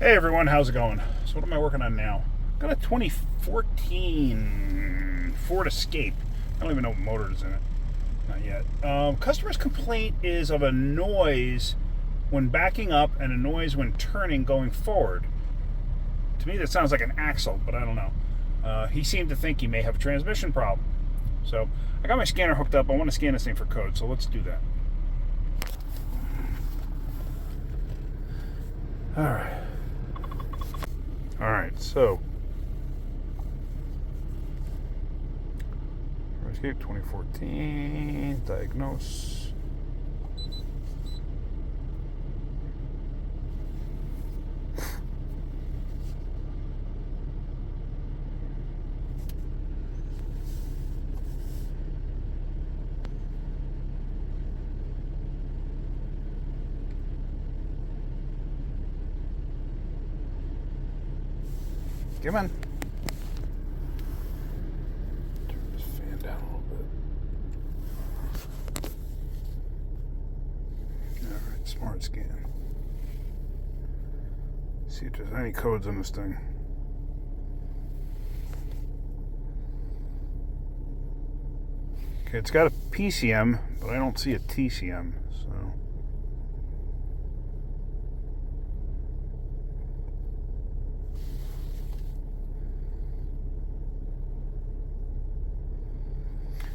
Hey everyone, how's it going? So what am I working on now? Got a 2014 Ford Escape. I don't even know what motor is in it. Not yet. Customer's complaint is of a noise when backing up and a noise when turning going forward. To me that sounds like an axle, but I don't know. He seemed to think he may have a transmission problem. So I got my scanner hooked up. I want to scan this thing for code, so let's do that. Alright, so Escape 2014, diagnose. Come on. Turn this fan down a little bit. Alright, smart scan. See if there's any codes on this thing. Okay, it's got a PCM, but I don't see a TCM, so.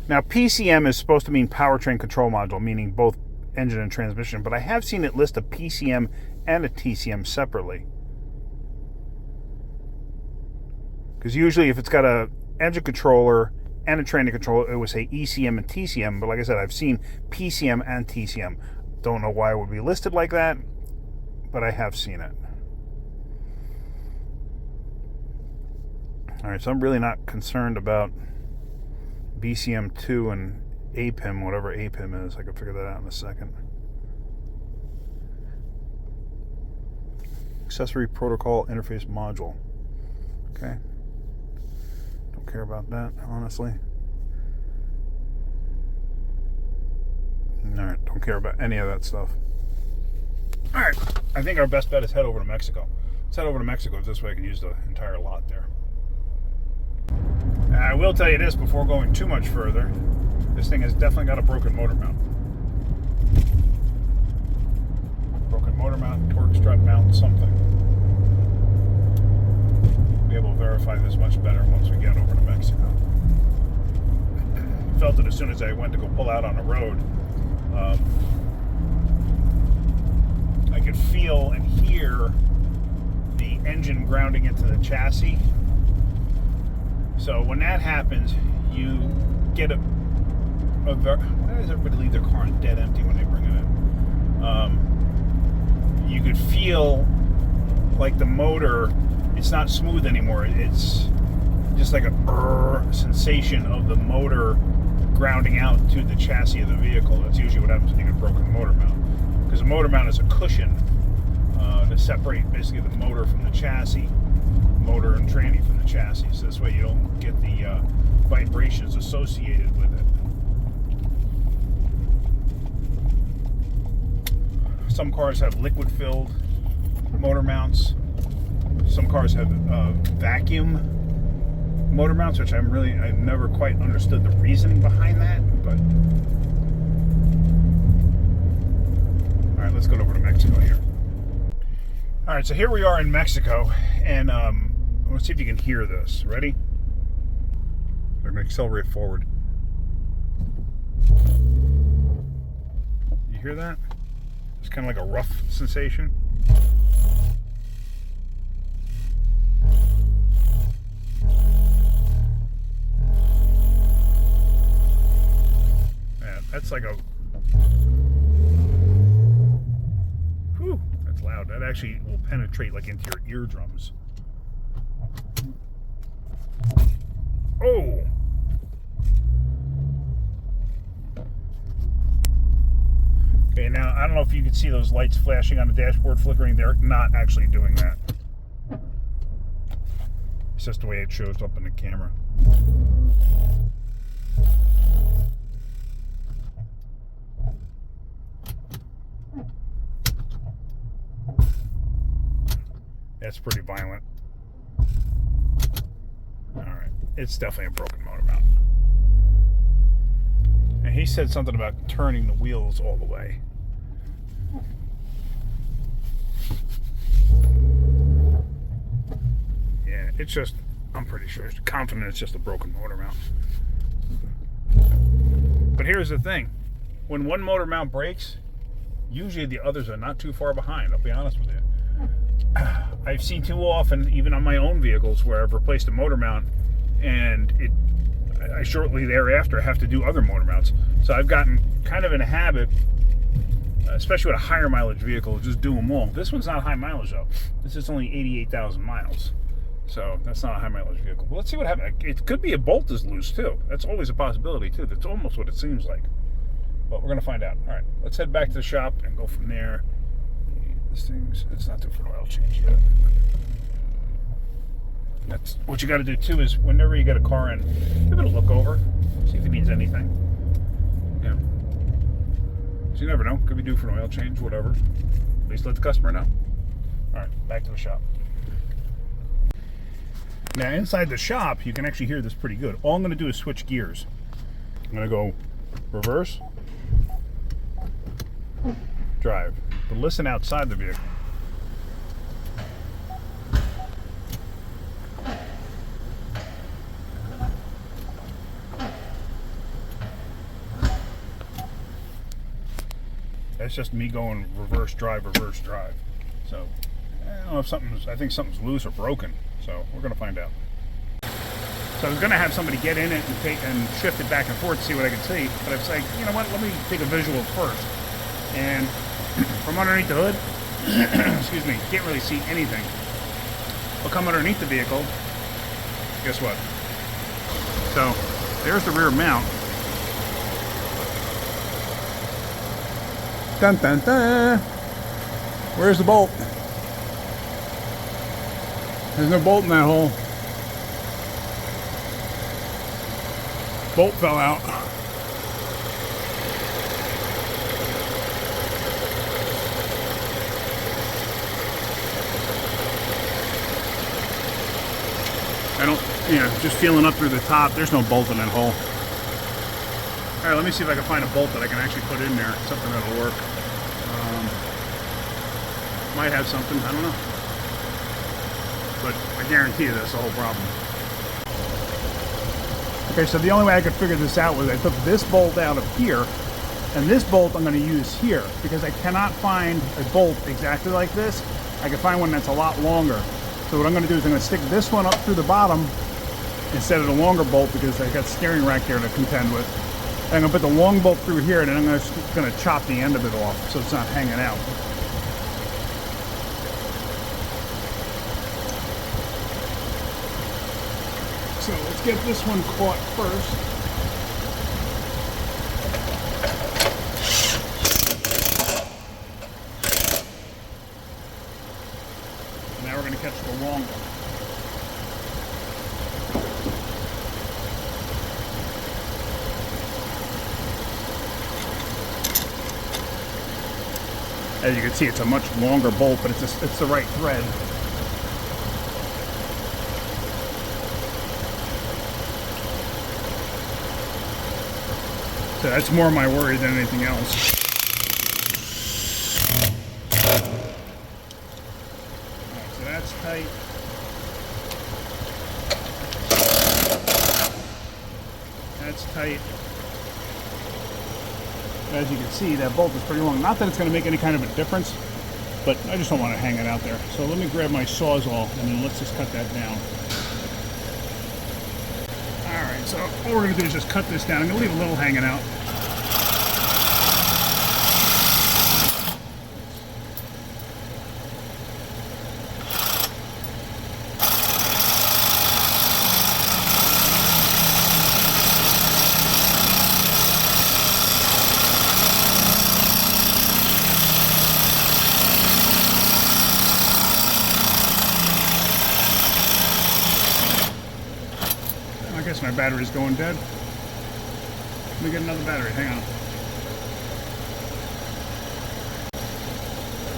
Now, PCM is supposed to mean powertrain control module, meaning both engine and transmission, but I have seen it list a PCM and a TCM separately. Because usually if it's got a engine controller and a training controller, it would say ECM and TCM, but like I said, I've seen PCM and TCM. Don't know why it would be listed like that, but I have seen it. Alright, so I'm really not concerned about BCM2 and APIM, whatever APIM is. I can figure that out in a second. Accessory Protocol Interface Module. Okay. Don't care about that, honestly. Alright, don't care about any of that stuff. Alright, I think our best bet is head over to Mexico. Let's head over to Mexico. This way I can use the entire lot there. I will tell you this before going too much further. This thing has definitely got a broken motor mount. Broken motor mount, torque strut mount, something. We'll be able to verify this much better once we get over to Mexico. Felt it as soon as I went to go pull out on the road. I could feel and hear the engine grounding into the chassis. So when that happens, you get why does everybody leave their car on dead empty when they bring it in? You could feel like the motor, it's not smooth anymore. It's just like a sensation of the motor grounding out to the chassis of the vehicle. That's usually what happens when you get a broken motor mount. Because the motor mount is a cushion to separate basically the motor from the chassis. Motor and tranny from the chassis, so this way you don't get the vibrations associated with it. Some cars have liquid-filled motor mounts. Some cars have vacuum motor mounts, which I've never quite understood the reasoning behind that. But all right, let's go over to Mexico here. All right, so here we are in Mexico, and let's see if you can hear this. Ready? I'm going to accelerate forward. You hear that? It's kind of like a rough sensation. Yeah, that's like a... Whew, that's loud. That actually will penetrate like into your eardrums. Oh! Okay, now I don't know if you can see those lights flashing on the dashboard flickering. They're not actually doing that. It's just the way it shows up in the camera. That's pretty violent. Alright, it's definitely a broken motor mount. And he said something about turning the wheels all the way. Yeah, it's just, I'm pretty sure, confident it's just a broken motor mount. But here's the thing. When one motor mount breaks, usually the others are not too far behind, I'll be honest with you. I've seen too often, even on my own vehicles, where I've replaced a motor mount and I shortly thereafter have to do other motor mounts. So I've gotten kind of in a habit, especially with a higher mileage vehicle, just do them all. This one's not high mileage though. This is only 88,000 miles. So that's not a high mileage vehicle. But let's see what happens. It could be a bolt is loose too. That's always a possibility too. That's almost what it seems like. But we're going to find out. All right, let's head back to the shop and go from there. This thing's, it's not due for an oil change yet. That's what you got to do too, is whenever you get a car in, give it a look over, see if it needs anything. Yeah. So you never know. Could be due for an oil change, whatever. At least let the customer know. All right, back to the shop. Now inside the shop, you can actually hear this pretty good. All I'm going to do is switch gears. I'm going to go reverse, drive. But listen outside the vehicle. That's just me going reverse drive, reverse drive. So I don't know if I think something's loose or broken. So we're going to find out. So I was going to have somebody get in it and shift it back and forth to see what I could see. But I was like, you know what, let me take a visual first. And from underneath the hood, excuse me, can't really see anything. I'll come underneath the vehicle. Guess what? So there's the rear mount. Dun dun dun. Where's the bolt? There's no bolt in that hole. Bolt fell out. I don't, just feeling up through the top, there's no bolt in that hole. All right, let me see if I can find a bolt that I can actually put in there, something that'll work. Might have something, I don't know. But I guarantee you that's the whole problem. Okay, so the only way I could figure this out was I took this bolt out of here, and this bolt I'm going to use here, because I cannot find a bolt exactly like this. I can find one that's a lot longer. So what I'm going to do is I'm going to stick this one up through the bottom instead of the longer bolt, because I got steering rack here to contend with. And I'm going to put the long bolt through here, and then I'm going to chop the end of it off so it's not hanging out. So let's get this one caught first. Now we're going to catch the long one. As you can see, it's a much longer bolt, but it's the right thread. So that's more my worry than anything else. Alright, so that's tight. That's tight. As you can see, that bolt is pretty long. Not that it's going to make any kind of a difference, but I just don't want to hang it out there. So let me grab my Sawzall and then let's just cut that down. Alright, so all we're going to do is just cut this down. I'm going to leave a little hanging out. I guess my battery's going dead. Let me get another battery, hang on.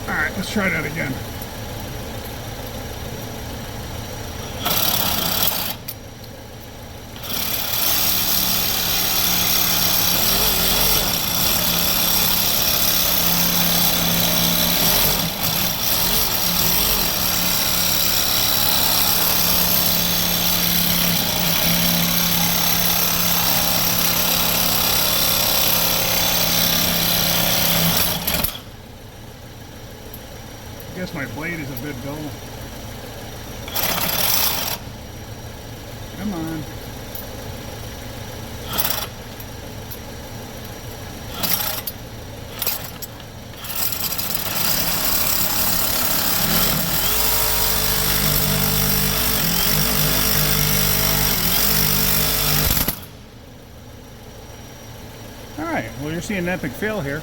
Alright, let's try that again. guess my blade is a bit dull. Come on. Alright, well you're seeing an epic fail here.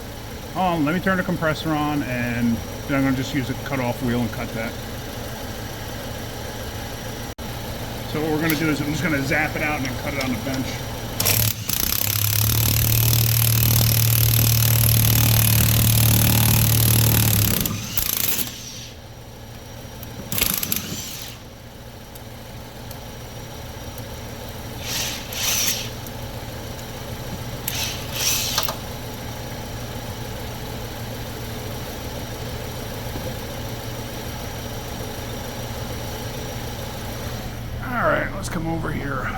Let me turn the compressor on, and then I'm going to just use a cut-off wheel and cut that. So what we're going to do is I'm just going to zap it out and then cut it on the bench. Alright, let's come over here.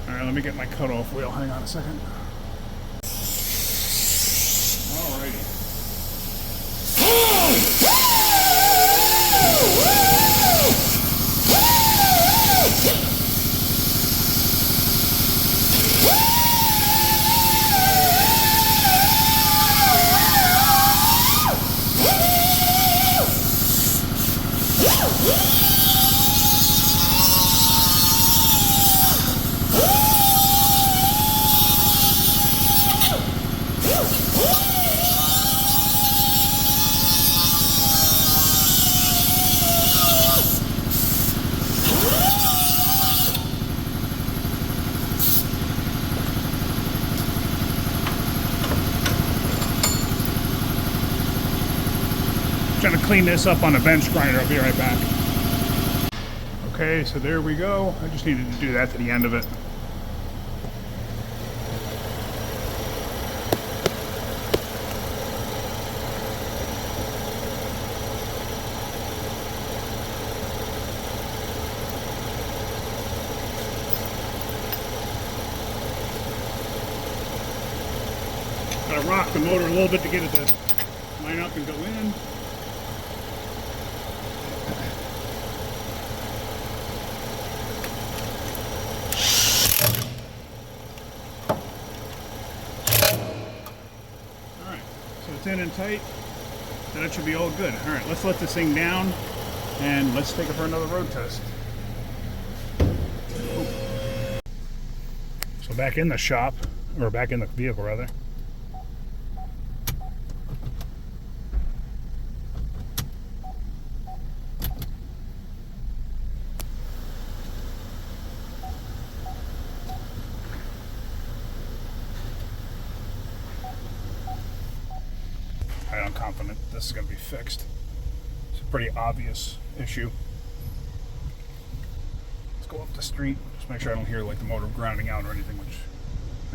Alright, let me get my cutoff wheel. Hang on a second. Alrighty. Trying to clean this up on a bench grinder. I'll be right back. Okay, so there we go. I just needed to do that to the end of it. Gotta rock the motor a little bit to get it to line up and go in. In and tight, then it should be all good. All right, let's let this thing down and let's take it for another road test. So back in the shop, or back in the vehicle rather. I'm confident this is going to be fixed. It's a pretty obvious issue. Let's go up the street. Just make sure I don't hear like the motor grounding out or anything, which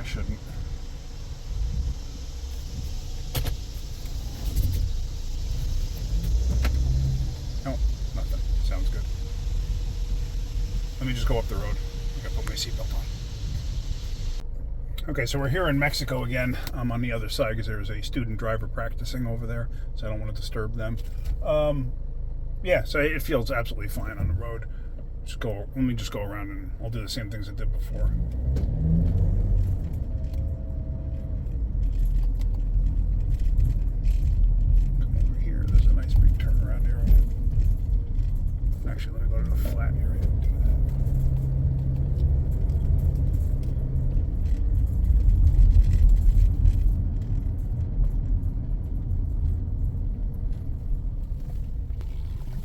I shouldn't. No, nothing. Sounds good. Let me just go up the road. I gotta put my seatbelt on. Okay, so we're here in Mexico again. I'm on the other side because there's a student driver practicing over there, so I don't want to disturb them. Yeah, so it feels absolutely fine on the road. Let me just go around and I'll do the same things I did before. Come over here. There's a nice big turnaround area. Actually, let me go to the flat area and do that.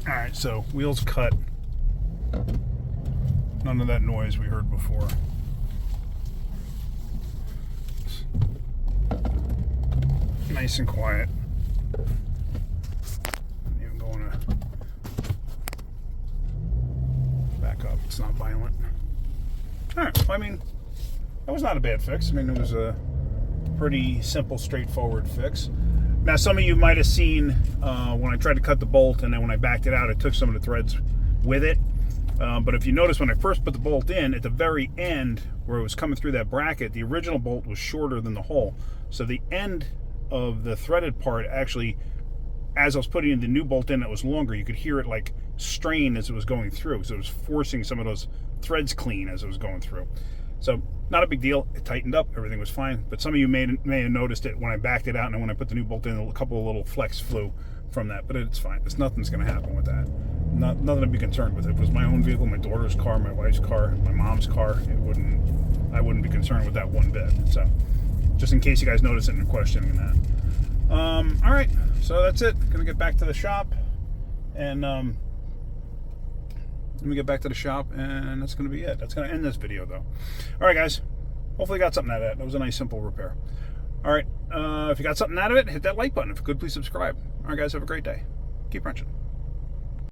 Alright, so wheels cut. None of that noise we heard before. Nice and quiet. I'm even going to back up. It's not violent. Alright, I mean, that was not a bad fix. I mean, it was a pretty simple, straightforward fix. Now, some of you might have seen when I tried to cut the bolt, and then when I backed it out, it took some of the threads with it. But if you notice, when I first put the bolt in, at the very end, where it was coming through that bracket, the original bolt was shorter than the hole. So the end of the threaded part actually, as I was putting in the new bolt in, it was longer. You could hear it like strain as it was going through. So it was forcing some of those threads clean as it was going through. So not a big deal. It tightened up. Everything was fine. But some of you may have noticed it when I backed it out, and then when I put the new bolt in, a couple of little flecks flew from that. But it's fine. Nothing's going to happen with that. Nothing to be concerned with. If it was my own vehicle, my daughter's car, my wife's car, my mom's car, I wouldn't be concerned with that one bit. So just in case you guys notice it and are questioning that. All right, so that's it. Gonna get back to the shop, and let me get back to the shop, and that's gonna be it. That's gonna end this video, though. All right, guys. Hopefully you got something out of that. That was a nice, simple repair. All right, if you got something out of it, hit that like button. If you could, please subscribe. All right, guys, have a great day. Keep wrenching.